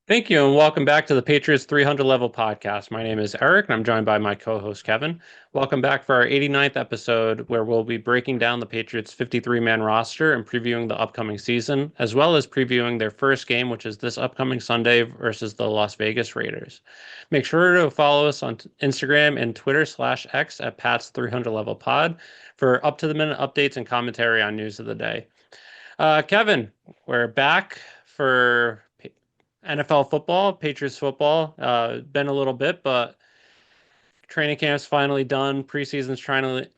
Thank you, and welcome back to the Patriots 300 Level Podcast. My name is Eric, and I'm joined by my co-host Kevin. Welcome back for our 89th episode, where we'll be breaking down the Patriots' 53-man roster and previewing the upcoming season, as well as previewing their first game, which is this upcoming Sunday versus the Las Vegas Raiders. Make sure to follow us on Instagram and Twitter/X at Pats 300 Level Pod for up-to-the-minute updates and commentary on news of the day. Kevin, we're back for NFL football, Patriots football. Been a little bit, but training camp's finally done. Preseason's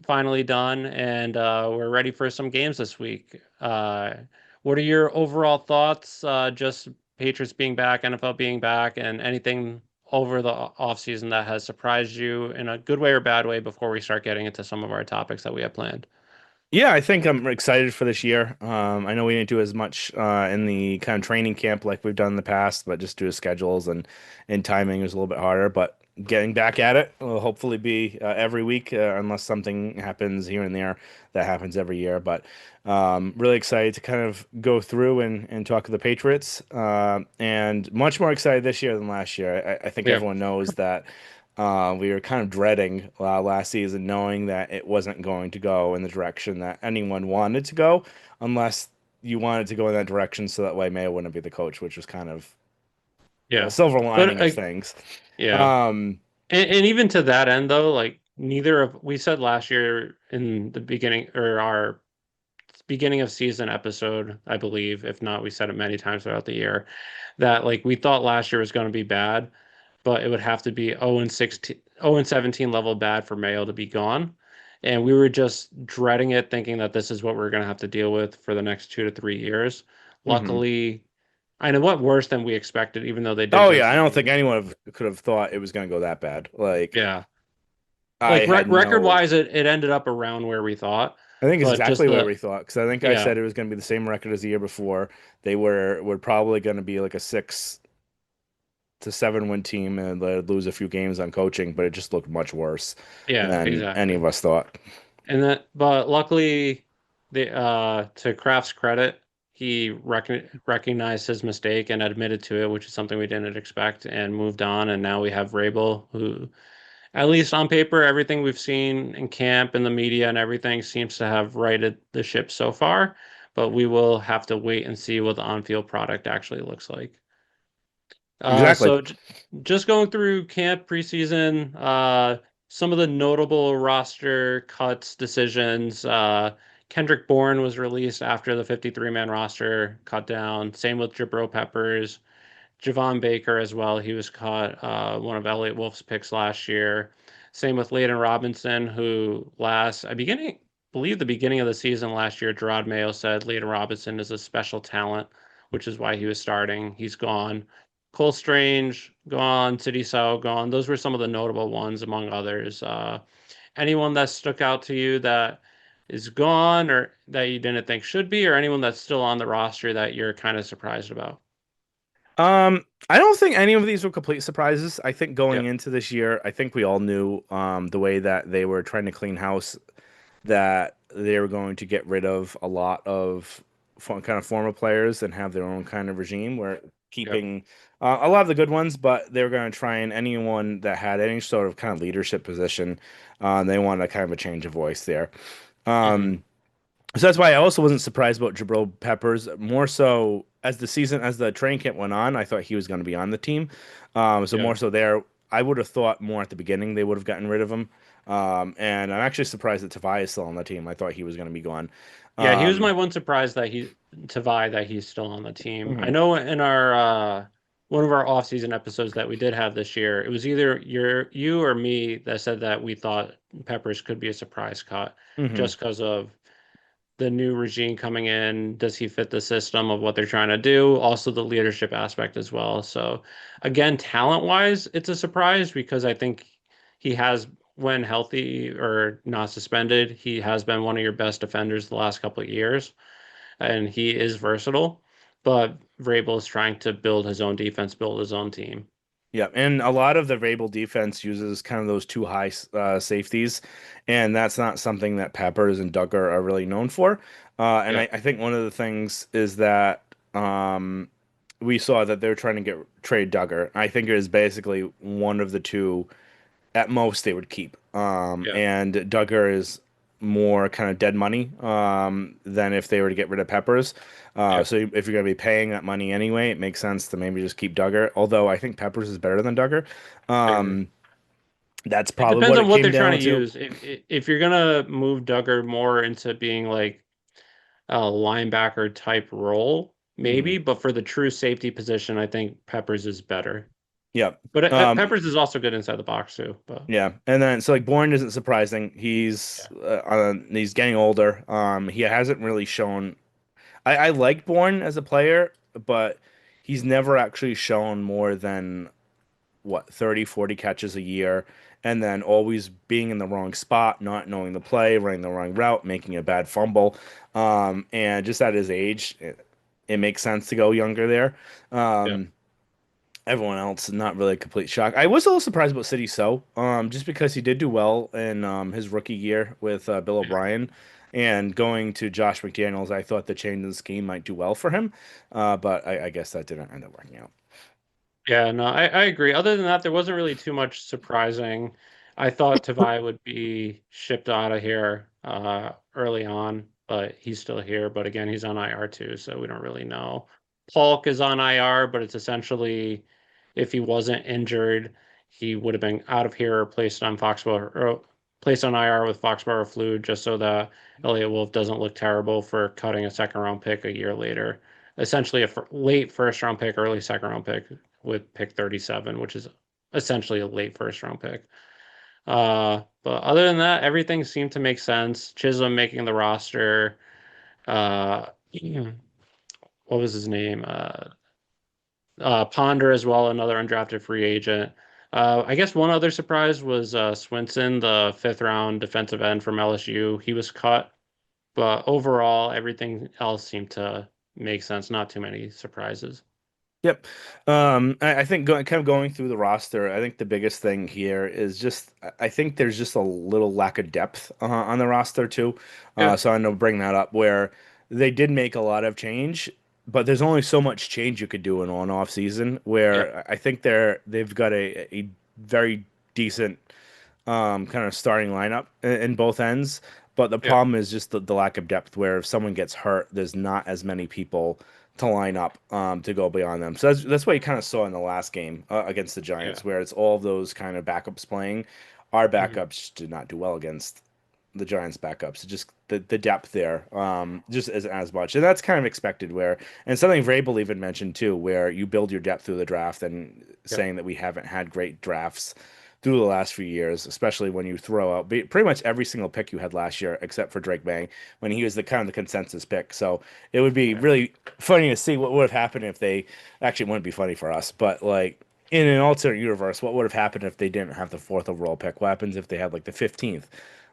finally done, and we're ready for some games this week. What are your overall thoughts? Just Patriots being back, NFL being back, and anything over the offseason that has surprised you in a good way or bad way before we start getting into some of our topics that we have planned. Yeah, I think I'm excited for this year. I know we didn't do as much in the kind of training camp like we've done in the past, but just due to schedules and timing is a little bit harder. But getting back at it will hopefully be every week, unless something happens here and there that happens every year. But really excited to kind of go through and talk to the Patriots, and much more excited this year than last year. I think Yeah. everyone knows that. We were kind of dreading last season, knowing that it wasn't going to go in the direction that anyone wanted to go, unless you wanted to go in that direction so that way Mayo wouldn't be the coach, which was kind of the Yeah. silver But lining of things. yeah. Um, And even to that end, though, like neither of we said last year in the beginning or our beginning of season episode, I believe, if not, we said it many times throughout the year, that like we thought last year was going to be bad, but it would have to be 0 and 16, 0 and 17 level bad for Mayo to be gone. And we were just dreading it, thinking that this is what we're going to have to deal with for the next 2 to 3 years. mhm. Luckily, I know what worse than we expected, even though they did Oh go yeah, I to don't think anyone could have thought it was going to go that bad. Like yeah. I Like had record no. wise, it ended up around where we thought, I think it's but just exactly where the we thought because I think I yeah, said it was going to be the same record as the year before. They were probably going to be like a 6 to 7 win team and they'd lose a few games on coaching, but it just looked much worse yeah, than any exactly. of us thought. And that, but luckily, the to Kraft's credit, he recognized his mistake and admitted to it, which is something we didn't expect, and moved on. And now we have Rabel, who, at least on paper, everything we've seen in camp and the media and everything seems to have righted the ship so far. But we will have to wait and see what the on-field product actually looks like. Uh, Exactly. so j just going through camp preseason, some of the notable roster cuts, decisions. Kendrick Bourne was released after the 53-man roster cut down. Same with Jabril Peppers, Javon Baker as well. He was cut, one of Elliott Wolf's picks last year. Same with Layden Robinson, who believe the beginning of the season last year, Gerard Mayo said Layden Robinson is a special talent, which is why he was starting. He's gone. Cole Strange gone, City Sao gone. Those were some of the notable ones, among others. Anyone that stuck out to you that is gone or that you didn't think should be, or anyone that's still on the roster that you're kind of surprised about? I don't think any of these were complete surprises. I think Yeah, going into this year, I think we all knew the way that they were trying to clean house, that they were going to get rid of a lot of kind of former players and have their own kind of regime where yep. keeping a lot of the good ones, but they were going to try and anyone that had any sort of kind of leadership position, they wanted a kind of a change of voice there. Hmm. Um, So that's why I also wasn't surprised about Jabril Peppers. More so as the training camp went on, I thought he was going to be on the team. So Yeah. more so there, I would have thought more at the beginning they would have gotten rid of him. And I'm actually surprised that Tavai is still on the team. I thought he was going to be gone. Yeah, he was Um, my one surprise that he Tavai that he's still on the team. I mhm, know in our one of our off-season episodes that we did have this year, it was either you or me that said that we thought Peppers could be a surprise cut mhm. just because of the new regime coming in. Does he fit the system of what they're trying to do? Also the leadership aspect as well. So again, talent-wise, it's a surprise because I think he has, when healthy or not suspended, he has been one of your best defenders the last couple of years, and he is versatile. But Vrabel is trying to build his own defense, build his own team. Yeah, and a lot of the Rabel defense uses kind of those two high safeties, and that's not something that Peppers and Duggar are really known for. And Yeah, I think one of the things is that we saw that they're trying to get trade Duggar. I think it is basically one of the two at most they would keep. Yeah. And Duggar is more kind of dead money than if they were to get rid of Peppers. Yeah. So if you're going to be paying that money anyway, it makes sense to maybe just keep Duggar. Although I think Peppers is better than Duggar. I agree. Um, that's It probably depends what on it what came they're trying down to to. use. If you're gonna move Duggar more into being like a linebacker type role, Mhm. maybe, but for the true safety position, I think Peppers is better. Yeah. But Um, Peppers is also good inside the box too. But yeah. And then so like Bourne isn't surprising. yeah, He's getting older. He hasn't really shown. I like Bourne as a player, but he's never actually shown more than what 30, 40 catches a year, and then always being in the wrong spot, not knowing the play, running the wrong route, making a bad fumble. And just at his age, it makes sense to go younger there. yeah, Um, Everyone else, not really a complete shock. I was a little surprised about City So, just because he did do well in his rookie year with Bill yeah. O'Brien. And going to Josh McDaniels, I thought the change in the scheme might do well for him, but I guess that didn't end up working out. Yeah, no, I agree. Other than that, there wasn't really too much surprising. I thought Tavai would be shipped out of here early on, but he's still here. But again, he's on IR too, so we don't really know. Polk is on IR, but it's essentially if he wasn't injured, he would have been out of here, placed on Foxborough, or placed on IR with Foxborough flu, just so that Elliott Wolf doesn't look terrible for cutting a second round pick a year later. Essentially, a late first round pick, early second round pick with pick 37, which is essentially a late first round pick. But other than that, everything seemed to make sense. Chisholm making the roster. Uh, what was his name? Ponder as well, another undrafted free agent. I guess one other surprise was Swinson, the fifth round defensive end from LSU. He was cut, but overall, everything else seemed to make sense. Not too many surprises. Yep. I think kind of going through the roster, I think the biggest thing here is just I think there's just a little lack of depth on the roster too. Yeah, So I know bring that up where they did make a lot of change, but there's only so much change you could do in an off season. yeah, Where I think they've got a very decent kind of starting lineup in both ends. But the yeah, problem is just the lack of depth, where if someone gets hurt, there's not as many people to line up to go beyond them. So that's what you kind of saw in the last game against the yeah. Giants, where it's all of those kind of backups playing. Our Mhm. backups did not do well against the Giants backups. Just the depth there, just isn't as much, and that's kind of expected. Where and something Vrabel even mentioned too, where you build your depth through the draft, and Yeah, saying that we haven't had great drafts through the last few years, especially when you throw out pretty much every single pick you had last year, except for Drake May, when he was the kind of the consensus pick. So it would be yeah, really funny to see what would have happened if they actually it wouldn't be funny for us, but like in an alternate universe, what would have happened if they didn't have the fourth overall pick? What happens if they had like the 15th?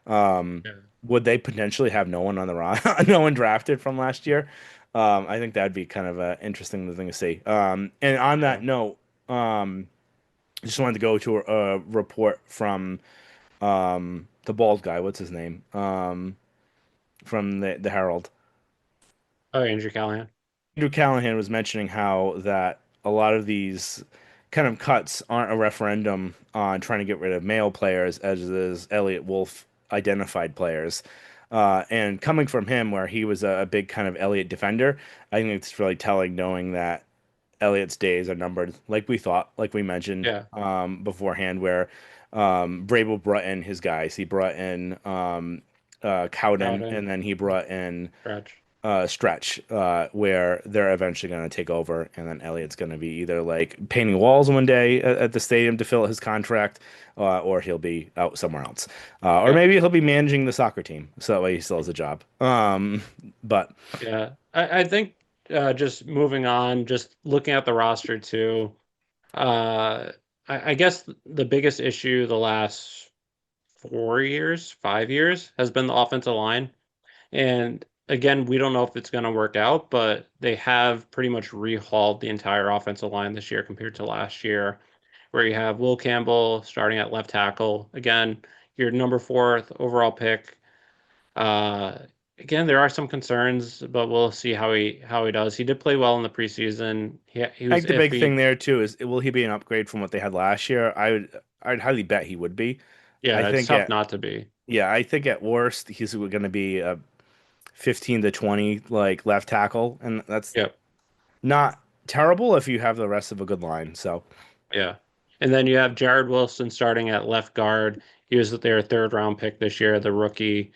yeah, Would they potentially have no one on the no one drafted from last year? I think that'd be kind of an interesting thing to see. And on that yeah. note, just wanted to go to a report from the bald guy. What's his name? From the Herald. Oh, Andrew Callahan. Andrew Callahan was mentioning how that a lot of these kind of cuts aren't a referendum on trying to get rid of male players as is Elliot Wolf identified players. And coming from him, where he was a big kind of Elliot defender, I think it's really telling knowing that Elliott's days are numbered, like we thought, like we mentioned Yeah, beforehand, where Vrabel brought in his guys. He brought in Cowden, Cowden, and then he brought in Stretch. Stretch, where they're eventually going to take over, and then Elliott's going to be either like painting walls one day at the stadium to fill his contract, or he'll be out somewhere else, or Yeah, maybe he'll be managing the soccer team, so that way he still has a job. But yeah. I think just moving on, just looking at the roster too. Uh, I guess the biggest issue the last 4 years, 5 years has been the offensive line. And again, we don't know if it's going to work out, but they have pretty much rehauled the entire offensive line this year compared to last year, where you have Will Campbell starting at left tackle. Again, your number fourth overall pick. Again, there are some concerns, but we'll see how he does. He did play well in the preseason. He I was think the big thing iffy. there too is will he be an upgrade from what they had last year? I'd highly bet he would be. I Yeah, it's think tough at not to be. yeah, I think at worst he's going to be a 15 to 20 like left tackle, and that's Yep. not terrible if you have the rest of a good line. So Yeah. And then you have Jared Wilson starting at left guard. He was their third round pick this year, the rookie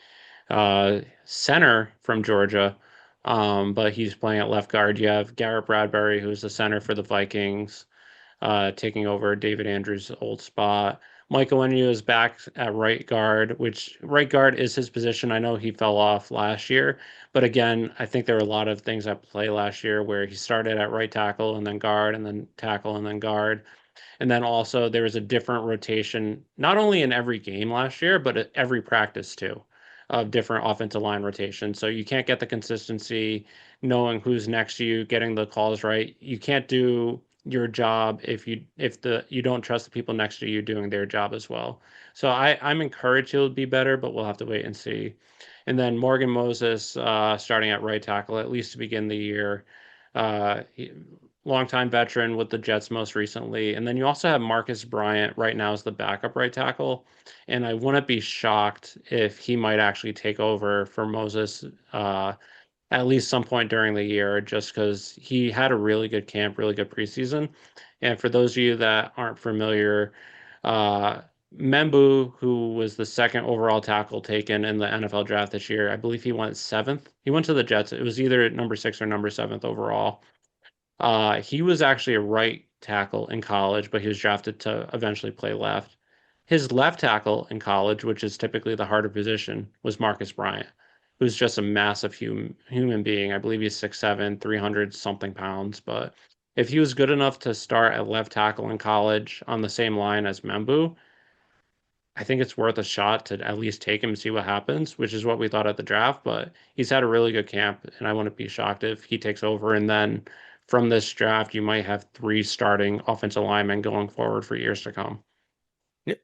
center from Georgia. But he's playing at left guard. You have Garrett Bradbury, who's the center for the Vikings, taking over David Andrews' old spot. Michael Onwenu is back at right guard, which right guard is his position. I know he fell off last year, but again, I think there were a lot of things at play last year where he started at right tackle and then guard and then tackle and then guard. And then also there was a different rotation, not only in every game last year, but at every practice too, of different offensive line rotation. So you can't get the consistency knowing who's next to you, getting the calls right. You can't do your job if you don't trust the people next to you doing their job as well. So I'm encouraged he'll be better, but we'll have to wait and see. And then Morgan Moses starting at right tackle, at least to begin the year. He, longtime veteran with the Jets most recently. And then you also have Marcus Bryant right now as the backup right tackle. And I wouldn't be shocked if he might actually take over for Moses at least some point during the year, just because he had a really good camp, really good preseason. And for those of you that aren't familiar, uh, Membu, who was the second overall tackle taken in the NFL draft this year, I believe he went seventh. He went to the Jets. It was either number six or number seventh overall. He was actually a right tackle in college, but he was drafted to eventually play left. His left tackle in college, which is typically the harder position, was Marcus Bryant, who's just a massive human being. I believe he's 6'7", 300 something pounds. But if he was good enough to start at left tackle in college on the same line as Membu, I think it's worth a shot to at least take him and see what happens, which is what we thought at the draft. But he's had a really good camp, and I wouldn't be shocked if he takes over. And then from this draft, you might have three starting offensive linemen going forward for years to come. yeah.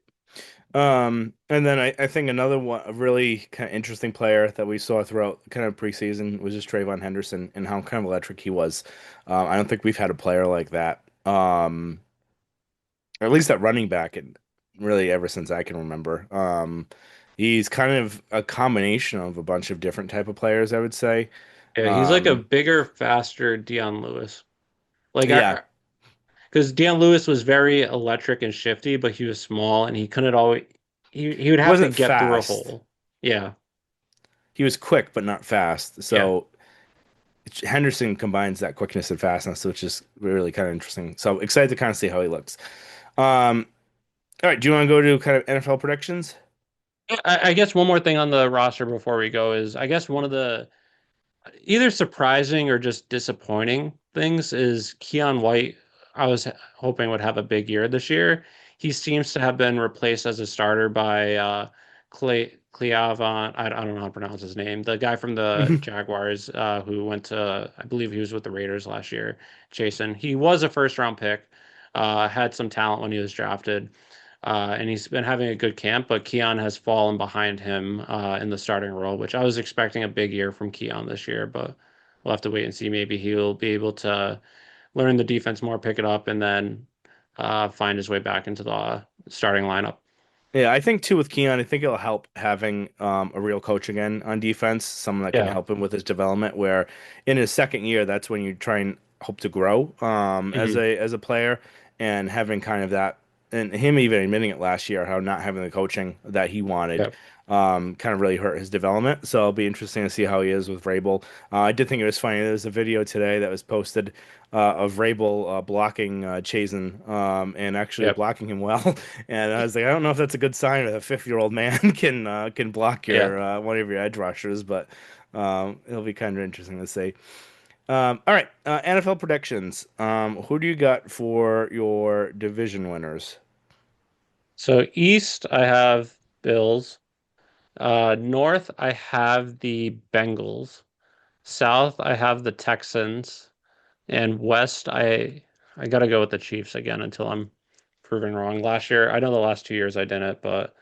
And then I think another one, a really kind of interesting player that we saw throughout kind of preseason was just Trayvon Henderson and how kind of electric he was. I don't think we've had a player like that. Or at least at running back, and really ever since I can remember. He's kind of a combination of a bunch of different type of players, I would say. Yeah, he's like a Um, bigger, faster Dion Lewis. Like, yeah, because Dion Lewis was very electric and shifty, but he was small and he couldn't always. He would he have to wasn't get through a fast. hole. Yeah, He was quick, but not fast. yeah. So Henderson combines that quickness and fastness, which is really kind of interesting. So excited to kind of see how he looks. Um, all right, do you want to go to kind of NFL predictions? I guess one more thing on the roster before we go is I guess one of the either surprising or just disappointing things is Keon White. I was hoping would have a big year this year. He seems to have been replaced as a starter by Cleavon. I don't know how to pronounce his name. The guy from the Jaguars who went to, I believe he was with the Raiders last year. Jason. He was a first round pick. Had some talent when he was drafted. And he's been having a good camp, but Keon has fallen behind him in the starting role, which I was expecting a big year from Keon this year, but we'll have to wait and see. Maybe he'll be able to learn the defense more, pick it up, and then find his way back into the starting lineup. Yeah, I think too with Keon, I think it'll help having a real coach again on defense, someone that can Yeah. help him with his development. Where in his second year, that's when you try and hope to grow Hmm. as a player, and having kind of that, and him even admitting it last year, how not having the coaching that he wanted Yep. kind of really hurt his development. So it'll be interesting to see how he is with Vrabel. I did think it was funny. There's a video today that was posted of Vrabel blocking Chazen and actually Yep. blocking him well. And I was like, I don't know if that's a good sign that a 50-year-old man can block Yeah. your one of your edge rushers, but it'll be kind of interesting to see. All right, NFL predictions. Who do you got for your division winners? So East, I have Bills. North, I have the Bengals. South, I have the Texans. And West, I gotta go with the Chiefs again until I'm proven wrong. Last year, I know the last 2 years I didn't, but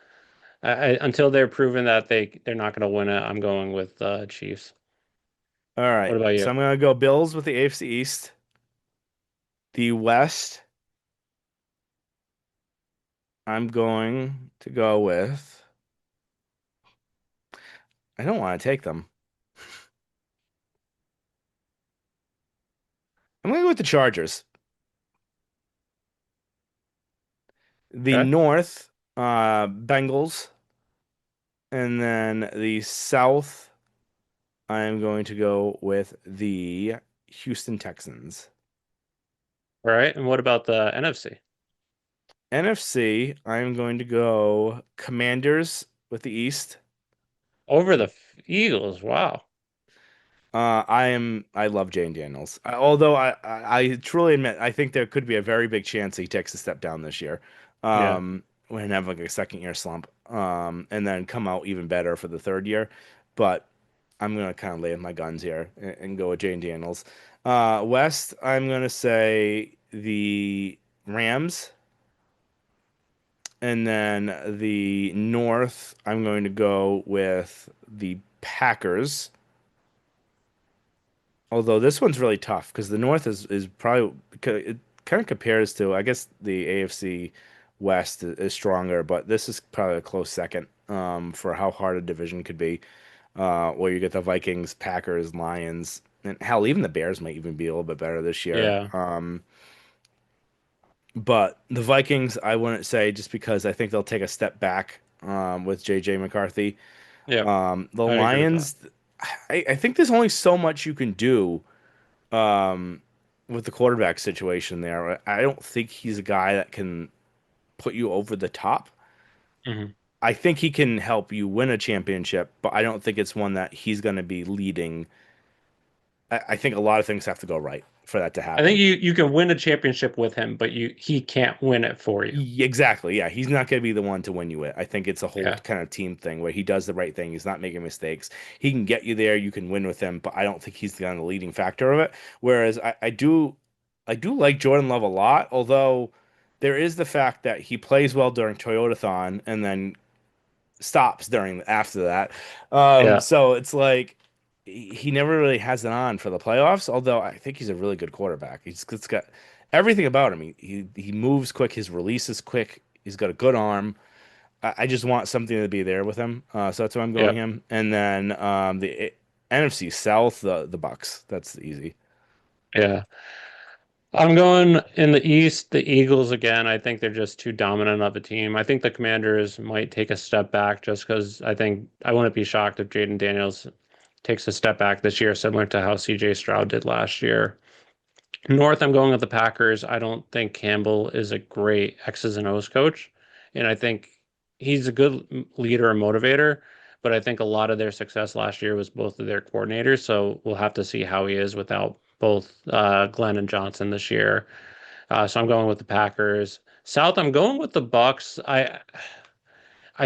Until they're proven that they're not going to win it, I'm going with Chiefs. All What right. about So you? I'm gonna go Bills with the AFC East. The West, I'm going to go with. I don't want to take them. I'm gonna go with the Chargers. The Okay. North, Bengals, and then the South, I'm going to go with the Houston Texans. All right. And what about the NFC? NFC, I'm going to go Commanders with the East. Over the Eagles. Wow. I love Jane Daniels. Although I truly admit I think there could be a very big chance he takes a step down this year. Yeah. When have like a second year slump. And then come out even better for the third year. But I'm gonna kind of lay with my guns here and go with Jane Daniels. West, I'm gonna say the Rams, and then the North, I'm going to go with the Packers. Although this one's really tough because the North is probably it kind of compares to, I guess, the AFC West is stronger, but this is probably a close second for how hard a division could be. Where you get the Vikings, Packers, Lions, and hell, even the Bears might even be a little bit better this year. Yeah. But the Vikings, I wouldn't say just because I think they'll take a step back with JJ McCarthy. Yep. The I'd agree with that. Lions, I think there's only so much you can do um, with the quarterback situation there. I don't think he's a guy that can put you over the top. Hmm. I think he can help you win a championship, but I don't think it's one that he's going to be leading. I think a lot of things have to go right for that to I think happen. you can win a championship with him, but he can't win it for you. Exactly. Yeah. He's not going to be the one to win you it. I think it's a whole Yeah. kind of team thing where he does the right thing. He's not making mistakes. He can get you there. You can win with him, but I don't think he's the kind of leading factor of it. Whereas I do like Jordan Love a lot, although there is the fact that he plays well during Toyotathon and then stops during after that. Yeah. So it's like he never really has it on for the playoffs. Although I think he's a really good quarterback. He's got everything about him. He moves quick. His release is quick. He's got a good arm. I just want something to be there with him. So that's why I'm going Yep. him. And then the NFC South, the Bucks. That's easy. Yeah. I'm going in the East, the Eagles again. I think they're just too dominant of a team. I think the Commanders might take a step back just because I think I wouldn't be shocked if Jaden Daniels takes a step back this year, similar to how CJ Stroud did last year. North, I'm going with the Packers. I don't think Campbell is a great X's and O's coach, and I think he's a good leader and motivator. But I think a lot of their success last year was both of their coordinators. So we'll have to see how he is without both Glenn and Johnson this year. So I'm going with the Packers. South, I'm going with the Bucks. I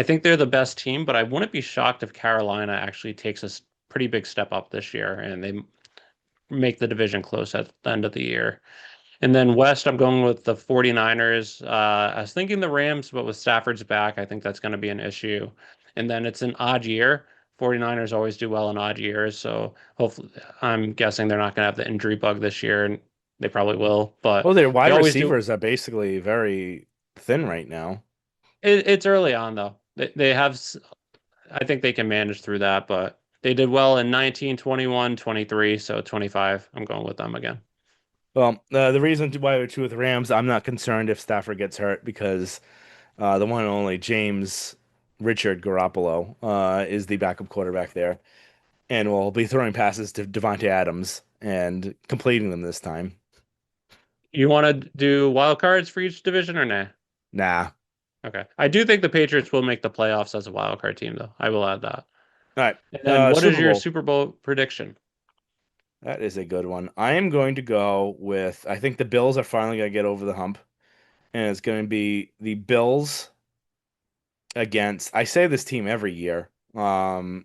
think they're the best team, but I wouldn't be shocked if Carolina actually takes a pretty big step up this year and they make the division close at the end of the year. And then West, I'm going with the 49ers. I was thinking the Rams, but with Stafford's back, I think that's going to be an issue. And then it's an odd year. 49ers always do well in odd years, so hopefully I'm guessing they're not going to have the injury bug this year, and they probably will, Well, but their they wide always do. receivers are basically very thin right now. It's early on though. They have I think they can manage through that, but they did well in 19, 21, 23, so 25. I'm going with them again. Well, the reason why we're two with the Rams, I'm not concerned if Stafford gets hurt because the one and only James Richard Garoppolo is the backup quarterback there, and will be throwing passes to Devontae Adams and completing them this time. You want to do wild cards for each division or nah? Nah. Okay. I do think the Patriots will make the playoffs as a wild card team, though. I will add that. All right. And then what is Super your Bowl. Super Bowl prediction? That is a good one. I am going to go with, I think the Bills are finally going to get over the hump, and it's going to be the Bills against, I say this team every year. And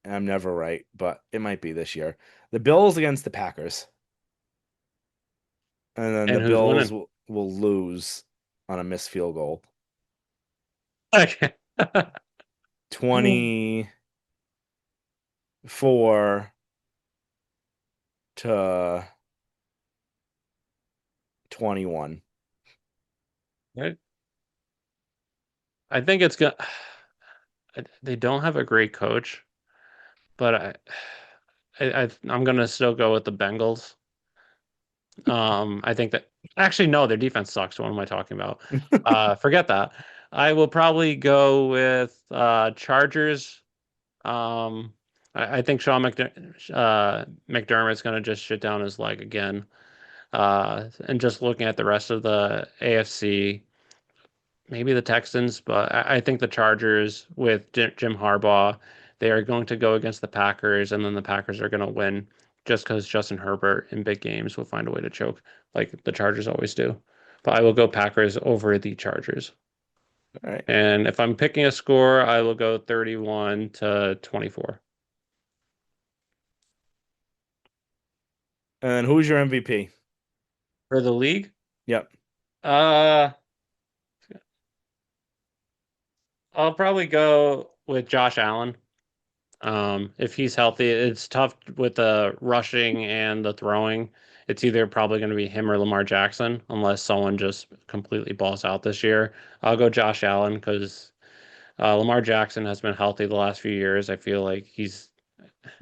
I'm never right, but it might be this year. The Bills against the Packers, and then the And who's Bills winning? will lose on a missed field goal. Okay. 24 to 21. Right. I think it's gonna. They don't have a great coach, but I'm gonna still go with the Bengals. I think that actually no, their defense sucks. What am I talking about? Forget that. I will probably go with Chargers. I think McDermott's gonna just shit down his leg again. And just looking at the rest of the AFC, maybe the Texans, but I think the Chargers with Jim Harbaugh, they are going to go against the Packers, and then the Packers are going to win just because Justin Herbert in big games will find a way to choke, like the Chargers always do. But I will go Packers over the Chargers. All right. And if I'm picking a score, I will go 31 to 24. And who's your MVP? For the league, Yep. uh, I'll probably go with Josh Allen. If he's healthy, it's tough with the rushing and the throwing. It's either probably going to be him or Lamar Jackson, unless someone just completely balls out this year. I'll go Josh Allen because Lamar Jackson has been healthy the last few years. I feel like he's,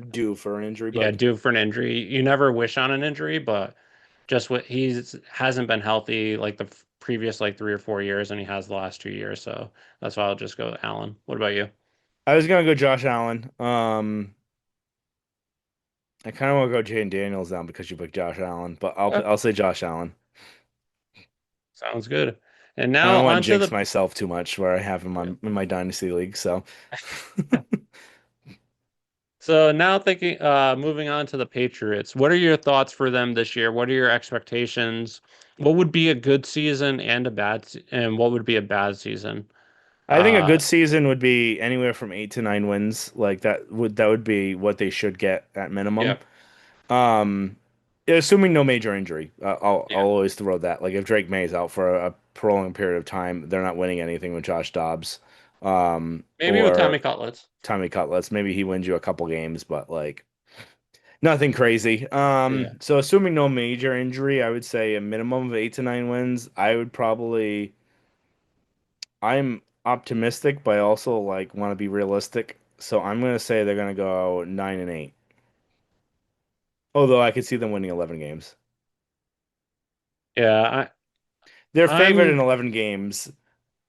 Due for an injury yeah, bug. due for an injury. You never wish on an injury, but just what he's hasn't been healthy like the previous like 3 or 4 years, and he has the last 2 years. So that's why I'll just go Allen. What about you? I was gonna go Josh Allen. I kind of want to go Jane Daniels down because you picked Josh Allen, but Uh, I'll say Josh Allen. Sounds good. And I now don't want on to to jinx the myself too much where I have him yeah. on in my dynasty league. So So now thinking, moving on to the Patriots, what are your thoughts for them this year? What are your expectations? What would be a good season and and what would be a bad season? I think a Uh, good season would be anywhere from 8 to 9 wins. Like that would be what they should get at minimum. yeah, Um, assuming no major injury. I'll yeah, always throw that. Like if Drake May is out for a prolonged period of time, they're not winning anything with Josh Dobbs. maybe with Tommy Or Cutlets. Tommy Cutlets. Maybe he wins you a couple games, but like nothing crazy. Yeah, So assuming no major injury, I would say a minimum of 8 to 9 wins. I'm optimistic, but I also like want to be realistic. So I'm gonna say they're gonna go 9-8. Although I could see them winning 11 games. yeah. They're favored in I'm 11 games.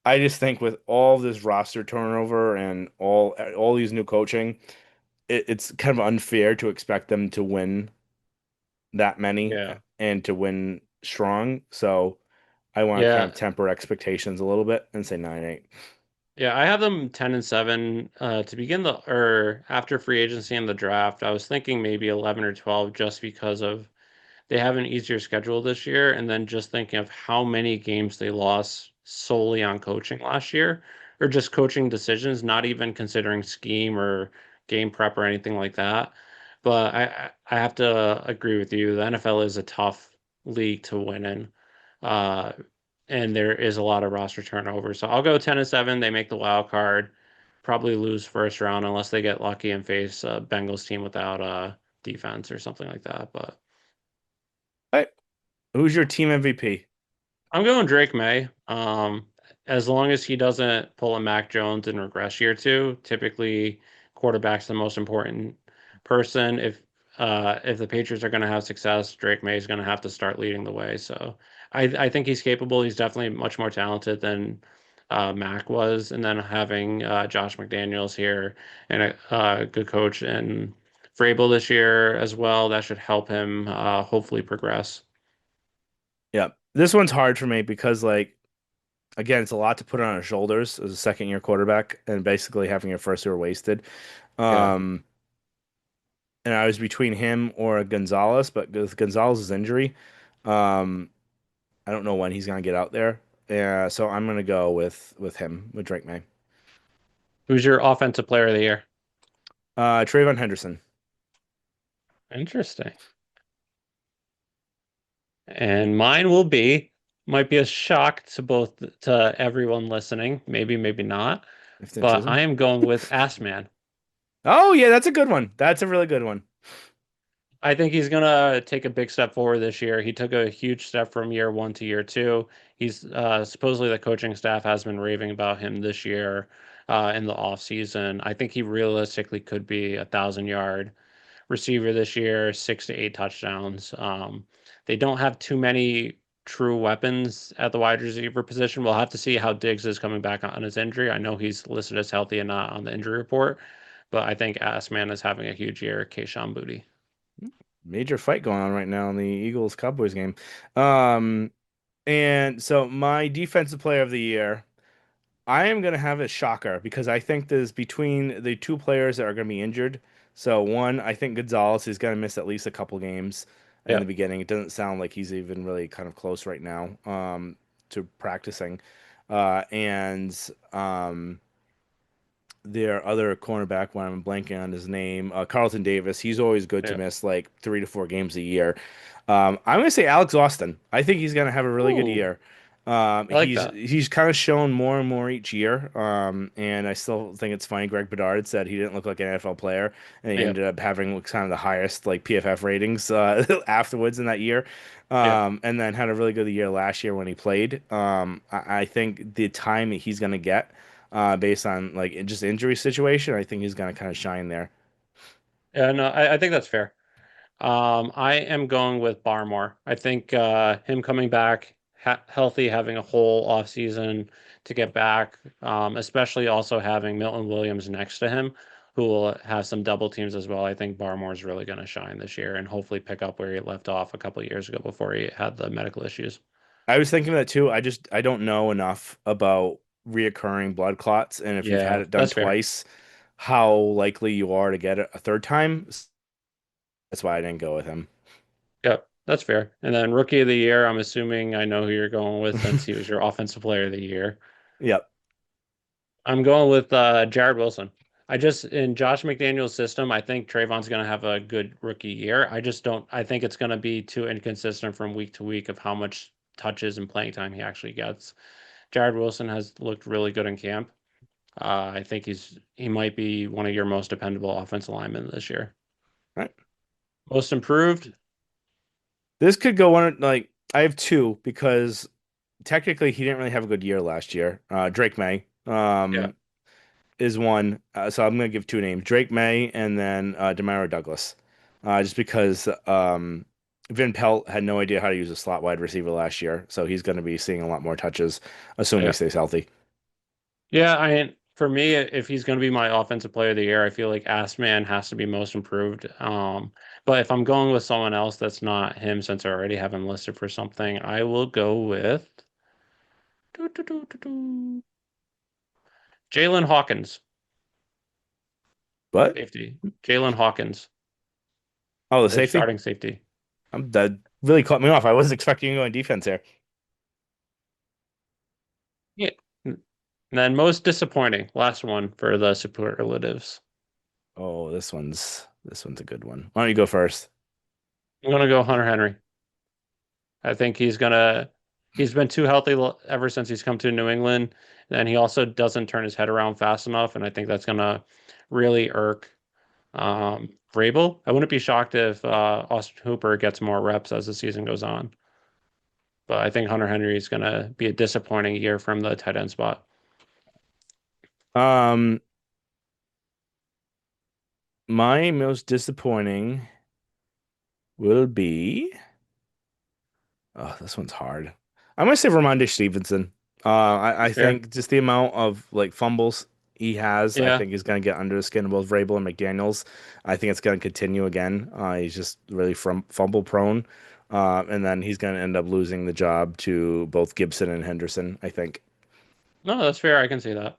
I just think with all this roster turnover and all these new coaching, it's kind of unfair to expect them to win that many yeah, and to win strong. So I want to kind yeah, of temper expectations a little bit and say 9-8. yeah. I have them 10 and 7 to begin the or after free agency and the draft. I was thinking maybe 11 or 12 just because of they have an easier schedule this year. And then just thinking of how many games they lost solely on coaching last year, or just coaching decisions, not even considering scheme or game prep or anything like that. But I have to agree with you. The NFL is a tough league to win in. Uh, and there is a lot of roster turnover. So I'll go 10 and 7. They make the wild card, probably lose first round unless they get lucky and face a Bengals team without defense or something like that. But All right. Who's your team MVP? I'm going Drake May. As long as he doesn't pull a Mac Jones and regress year two, typically quarterback's the most important person. If the Patriots are going to have success, Drake May is going to have to start leading the way. So I think he's capable. He's definitely much more talented than Mac was. And then having Josh McDaniels here and a good coach and Vrabel this year as well, that should help him hopefully progress. Yeah. This one's hard for me because like again, it's a lot to put on our shoulders as a second year quarterback and basically having your first year wasted. Yeah. Um, and I was between him or Gonzalez, but with Gonzalez's injury, um, I don't know when he's gonna get out there. Yeah, so I'm gonna go with him with Drake May. Who's your offensive player of the year? Trayvon Henderson. Interesting. And mine will be, might be a shock to everyone listening, maybe, maybe not. but Chisholm. I am going with Ass Man. Oh yeah, that's a good one. That's a really good one. I think he's gonna take a big step forward this year. He took a huge step from year one to year two. He's supposedly the coaching staff has been raving about him this year in the offseason. I think he realistically could be 1,000 yard receiver this year, 6 to 8 touchdowns. They don't have too many true weapons at the wide receiver position. We'll have to see how Diggs is coming back on his injury. I know he's listed as healthy and not on the injury report, but I think Assman is having a huge year. Kayshon Boutte. Major fight going on right now in the Eagles Cowboys game. Um, and so my defensive player of the year, I am gonna have a shocker because I think there's between the two players that are gonna be injured. So one, I think Gonzalez is gonna miss at least a couple games in Yeah. the beginning. It doesn't sound like he's even really kind of close right now, to practicing. And their other cornerback, when I'm blanking on his name, Carlton Davis. He's always good to Yeah. miss like 3 to 4 games a year. I'm gonna say Alex Austin. I think he's gonna have a really good Ooh, year. I like He's that. he's kind of shown more and more each year. And I still think it's funny. Greg Bedard said he didn't look like an NFL player, and he Yeah. ended up having kind of the highest like PFF ratings afterwards in that year. Yeah. And then had a really good year last year when he played. I think the time that he's gonna get based on like just injury situation. I think he's gonna kind of shine there. Yeah, no, I think that's fair. I am going with Barmore. I think him coming back healthy, having a whole offseason to get back, especially also having Milton Williams next to him, who will have some double teams as well. I think Barmore is really going to shine this year and hopefully pick up where he left off a couple of years ago before he had the medical issues. I was thinking that too. I don't know enough about reoccurring blood clots, and if you've had Yeah, it done that's fair. twice, how likely you are to get it a third time. That's why I didn't go with him. Yep, that's fair. And then rookie of the year, I'm assuming I know who you're going with since he was your offensive player of the year. Yep. I'm going with Jared Wilson. I just in Josh McDaniel's system, I think Trayvon's going to have a good rookie year. I just don't. I think it's going to be too inconsistent from week to week of how much touches and playing time he actually gets. Jared Wilson has looked really good in camp. I think he might be one of your most dependable offensive linemen this year. Right. Most improved, This could go on like I have two because technically he didn't really have a good year last year. Drake May. yeah, Is one. So I'm going to give two names: Drake May and then Demario Douglas. Just because Vin Pelt had no idea how to use a slot wide receiver last year, so he's going to be seeing a lot more touches, assuming he yeah, stays healthy. yeah. For me, if he's going to be my offensive player of the year, I feel like Ass Man has to be most improved. But if I'm going with someone else that's not him, since I already have him listed for something, I will go with Jalen Hawkins, But safety. Jalen Hawkins, oh, the their safety, starting safety. that really caught me off. I wasn't expecting you to go on defense here. Yeah. And then most disappointing, last one for the superlatives. Oh, this one's a good one. Why don't you go first? I'm gonna go Hunter Henry. I think he's been too healthy ever since he's come to New England. And he also doesn't turn his head around fast enough. And I think that's gonna really irk Vrabel. I wouldn't be shocked if Austin Hooper gets more reps as the season goes on. But I think Hunter Henry is gonna be a disappointing year from the tight end spot. Um, my most disappointing will be. Oh, this one's hard. I'm gonna say Ramondre Stevenson. I Fair. think just the amount of like fumbles he has, I Yeah. think is gonna get under the skin of both Vrabel and McDaniels. I think it's gonna continue again. He's just really from fumble prone, and then he's gonna end up losing the job to both Gibson and Henderson. I think. No, that's fair. I can see that.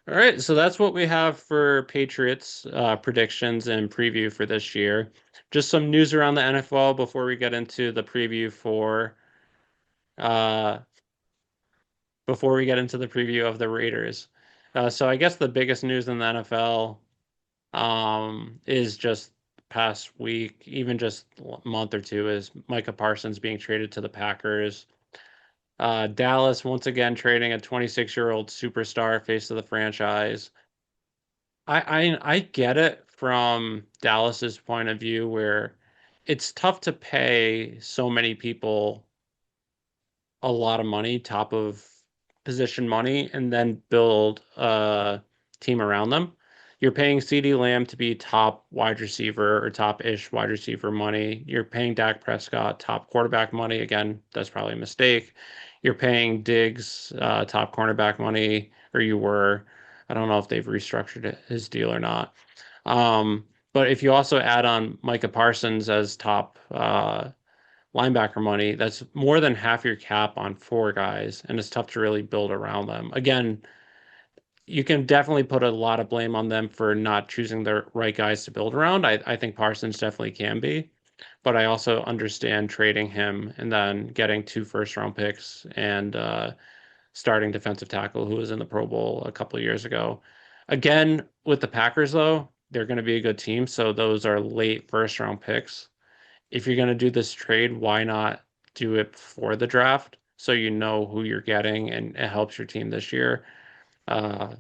All right, so that's what we have for Patriots predictions and preview for this year. Just some news around the NFL before we get into the preview uh, preview of the Raiders. So I guess the biggest news in the NFL is just past week, even just month or two, is Micah Parsons being traded to the Packers. Dallas once again trading a 26-year-old superstar, face of the franchise. I get it from Dallas's point of view where it's tough to pay so many people a lot of money, top of position money, and then build a team around them. You're paying CeeDee Lamb to be top wide receiver or top-ish wide receiver money. You're paying Dak Prescott top quarterback money. Again, that's probably a mistake. You're paying Diggs top cornerback money, or you were. I don't know if they've restructured his deal or not. But if you also add on Micah Parsons as top linebacker money, that's more than half your cap on four guys, and it's tough to really build around them. Again, you can definitely put a lot of blame on them for not choosing the right guys to build around. I think Parsons definitely can be, but I also understand trading him and then getting two first round picks and starting defensive tackle who was in the Pro Bowl a couple of years ago. Again, with the Packers, though, they're going to be a good team, so those are late first round picks. If you're going to do this trade, why not do it before the draft so you know who you're getting and it helps your team this year? Uh,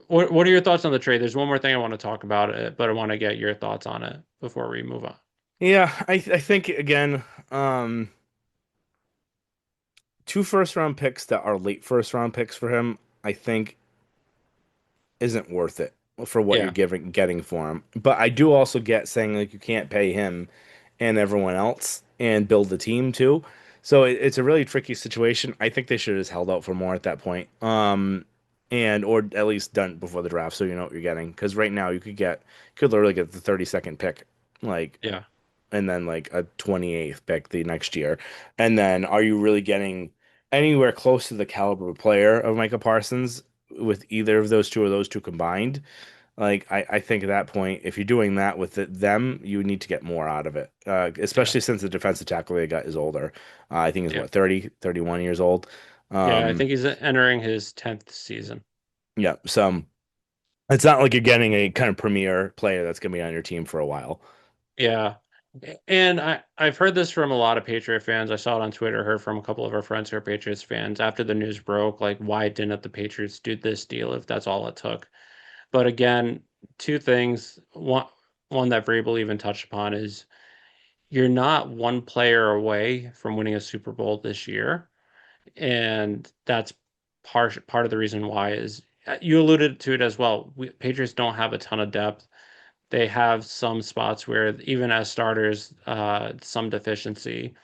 what are your thoughts on the trade? There's one more thing I want to talk about it, but I want to get your thoughts on it before we move on. Yeah, I think again, um, two first round picks that are late first round picks for him, I think isn't worth it for what you're Yeah, getting for him. But I do also get saying like you can't pay him and everyone else and build the team too. So it's a really tricky situation. I think they should have just held out for more at that point. And or at least done before the draft so you know what you're getting. Because right now you could literally get the 32nd pick, like, yeah, and then like a 28th pick the next year. And then are you really getting anywhere close to the caliber of player of Micah Parsons with either of those two or those two combined? Like I think at that point, if you're doing that with them, you need to get more out of it. yeah, Especially since the defensive tackle they got is older. I think he's yeah, what 30, 31 years old. yeah. I Um, think he's entering his 10th season. yeah, so it's not like you're getting a kind of premier player that's gonna be on your team for a while. Yeah. And I've heard this from a lot of Patriot fans. I saw it on Twitter, heard from a couple of our friends who are Patriots fans after the news broke, like why didn't the Patriots do this deal if that's all it took? But again, two things. One that Vrabel even touched upon is you're not one player away from winning a Super Bowl this year, and that's part of the reason why is you alluded to it as well. Patriots don't have a ton of depth. They have some spots where even as starters, some deficiency.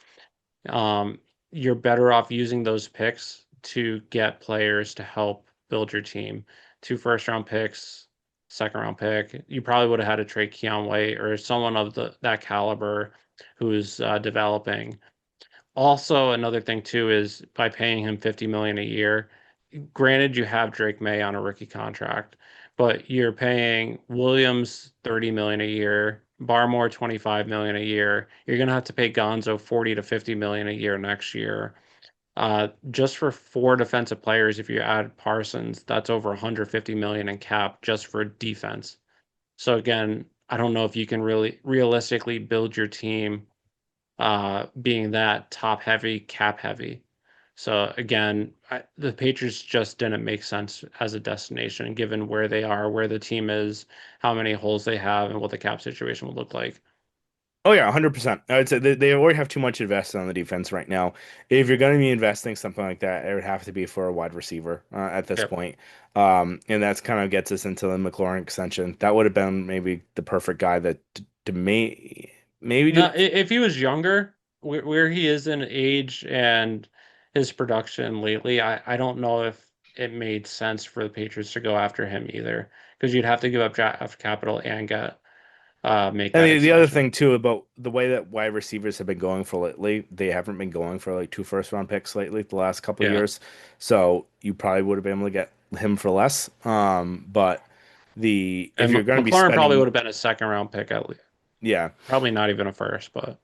Um, you're better off using those picks to get players to help build your team. Two first round picks, second round pick. You probably would have had to trade Keon White or someone of that caliber who's developing. Also, another thing too is by paying him 50 million a year, granted you have Drake May on a rookie contract, but you're paying Williams 30 million a year, Barmore 25 million a year. You're gonna have to pay Gonzo 40 to 50 million a year next year. Just for four defensive players, if you add Parsons, that's over 150 million in cap just for defense. So again, I don't know if you can really realistically build your team being that top heavy, cap heavy. So again, the Patriots just didn't make sense as a destination, given where they are, where the team is, how many holes they have, and what the cap situation would look like. Oh yeah, 100%. I would say they already have too much invested on the defense right now. If you're going to be investing something like that, it would have to be for a wide receiver at this Yep. point. And that's kind of gets us into the McLaurin extension. That would have been maybe the perfect guy that to maybe do Now, that. if he was younger, where he is in age and his production lately, I don't know if it made sense for the Patriots to go after him either, because you'd have to give up draft capital and make And that the other extension. thing too about the way that wide receivers have been going for lately, they haven't been going for like two first round picks lately the last couple of Yeah. years. So you probably would have been able to get him for less. But the if And you're going to be McLaurin probably would spending, have been a second round pick at least. yeah. Probably not even a first, but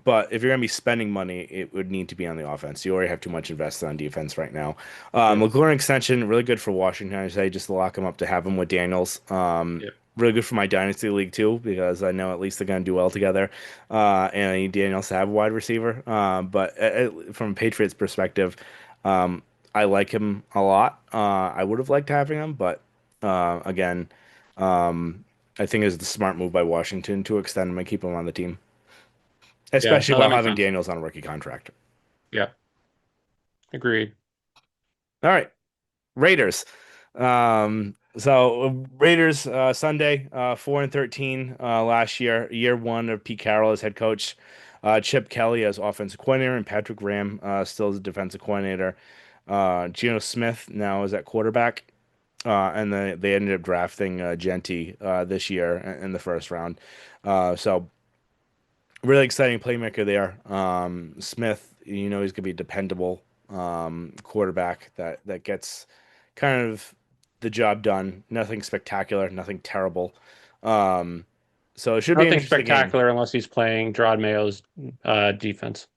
But if you're gonna be spending money, it would need to be on the offense. You already have too much invested on defense right now. yeah, McLaurin extension really good for Washington. I say just to lock him up to have him with Daniels. yeah. really good for my dynasty league too, because I know at least they're going to do well together. And I need Daniels to have a wide receiver. But from a Patriots perspective, um, I like him a lot. I would have liked having him, but again, um, I think it's the smart move by Washington to extend him and keep him on the team, Yeah, especially no, that while makes having sense. Daniels on a rookie contract. Yeah, agreed. All right, Raiders. Raiders Sunday, 4-13 last year, year one of Pete Carroll as head coach, Chip Kelly as offensive coordinator, and Patrick Graham still as a defensive coordinator. Geno Smith now is at quarterback, and they ended up drafting Genty this year in the first round. So really exciting playmaker there. Smith, he's gonna be a dependable quarterback that gets kind of the job done. Nothing spectacular, nothing terrible. Um, so it should be an Nothing interesting game. spectacular unless he's playing Gerard Mayo's defense.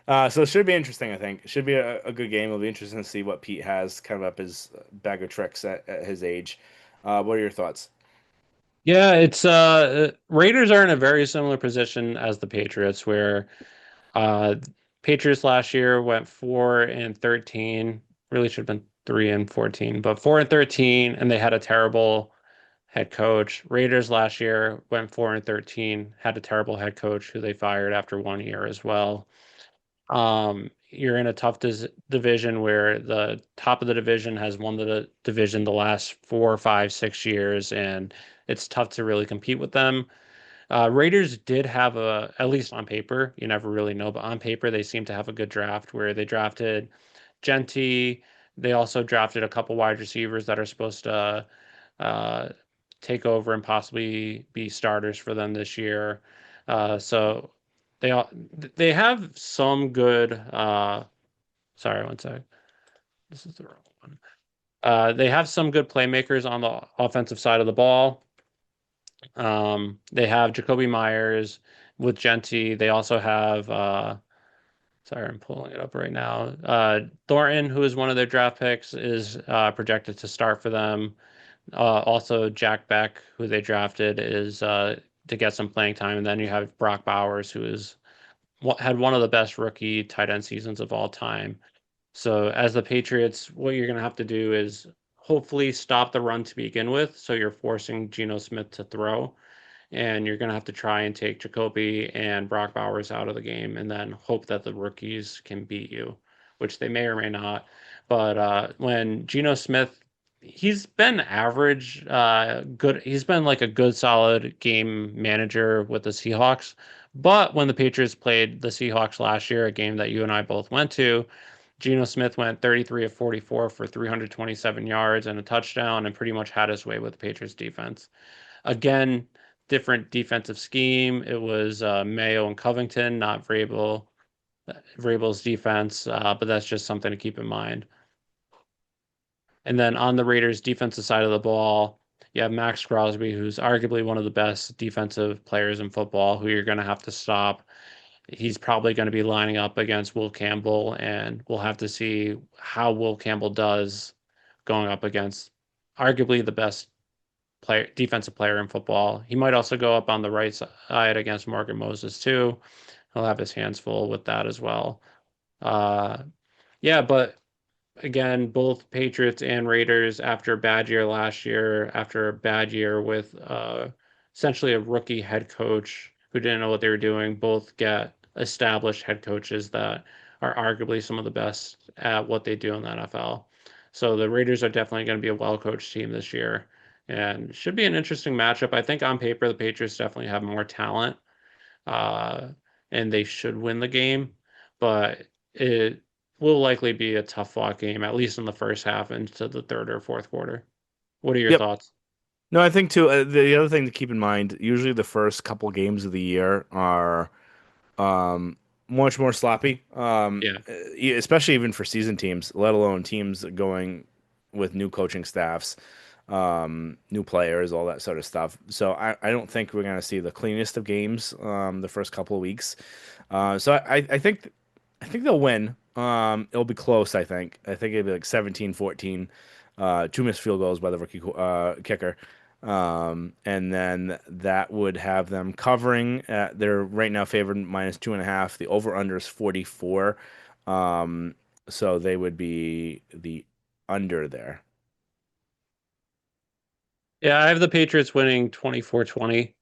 So it should be interesting, I think. It should be a good game. It'll be interesting to see what Pete has kind of up his bag of tricks at his age. What are your thoughts? Yeah, it's Raiders are in a very similar position as the Patriots, where uh Patriots last year went 4-13. Really should have been 3-14, but 4-13, and they had a terrible head coach. Raiders last year went 4-13, had a terrible head coach who they fired after 1 year as well. You're in a tough division where the top of the division has won the division the last 4, 5, 6 years, and it's tough to really compete with them. Raiders did have at least on paper, you never really know, but on paper, they seem to have a good draft where they drafted Genty. They also drafted a couple wide receivers that are supposed to uh, take over and possibly be starters for them this year. So they have some good. Sorry, one sec. This is the wrong one. They have some good playmakers on the offensive side of the ball. They have Jacoby Myers with Genty. They also have sorry, I'm pulling it up right now. Thornton, who is one of their draft picks, is projected to start for them. Also, Jack Beck, who they drafted, is to get some playing time. And then you have Brock Bowers, who is had one of the best rookie tight end seasons of all time. So, as the Patriots, what you're going to have to do is hopefully stop the run to begin with. So, you're forcing Geno Smith to throw, and you're going to have to try and take Jacoby and Brock Bowers out of the game and then hope that the rookies can beat you, which they may or may not. But when Geno Smith, he's been average, good. He's been like a good, solid game manager with the Seahawks. But when the Patriots played the Seahawks last year, a game that you and I both went to, Geno Smith went 33 of 44 for 327 yards and a touchdown and pretty much had his way with the Patriots defense. Again, different defensive scheme. It was Mayo and Covington, not Vrabel's defense, but that's just something to keep in mind. And then on the Raiders' defensive side of the ball, you have Max Crosby, who's arguably one of the best defensive players in football, who you're going to have to stop. He's probably going to be lining up against Will Campbell, and we'll have to see how Will Campbell does going up against arguably the best defensive player in football. He might also go up on the right side against Morgan Moses too. He'll have his hands full with that as well. Uh, yeah, but again, both Patriots and Raiders after a bad year last year, after a bad year with essentially a rookie head coach who didn't know what they were doing, both get established head coaches that are arguably some of the best at what they do in the NFL. So the Raiders are definitely going to be a well-coached team this year and should be an interesting matchup. I think on paper the Patriots definitely have more talent, uh, and they should win the game, but it will likely be a tough fought game, at least in the first half into the third or fourth quarter. What are your Yep. thoughts? No, I think too. The other thing to keep in mind, usually the first couple games of the year are um, much more sloppy, Yeah. especially even for season teams, let alone teams going with new coaching staffs, new players, all that sort of stuff. So I don't think we're going to see the cleanest of games the first couple of weeks. I think they'll win. It'll be close, I think. I think it'll be like 17-14. Two missed field goals by the rookie kicker. And then that would have them covering they're right now favored -2.5. The over-under is 44. Um, so they would be the under there. Yeah, I have the Patriots winning 24-20.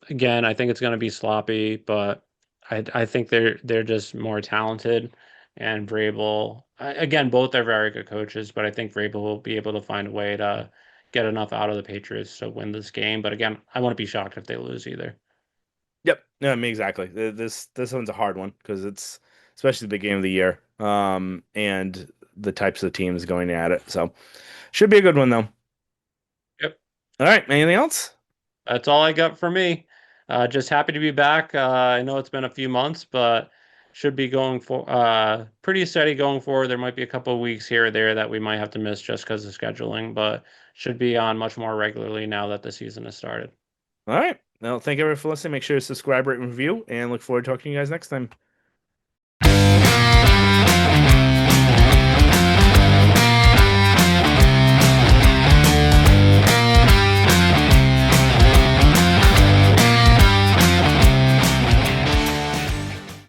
Again, I think it's going to be sloppy, but I think they're just more talented. And Vrabel, again, both are very good coaches, but I think Vrabel will be able to find a way to get enough out of the Patriots to win this game. But again, I wouldn't be shocked if they lose either. Yep. Yeah, I mean, exactly. This one's a hard one because it's especially the big game of the year. And the types of teams going at it. So should be a good one though. Yep. All right. Anything else? That's all I got for me. Just happy to be back. I know it's been a few months, but should be going for pretty steady going forward. There might be a couple of weeks here or there that we might have to miss just because of scheduling, but should be on much more regularly now that the season has started. All right. Well, thank everyone for listening. Make sure to subscribe, rate, and review, and look forward to talking to you guys next time.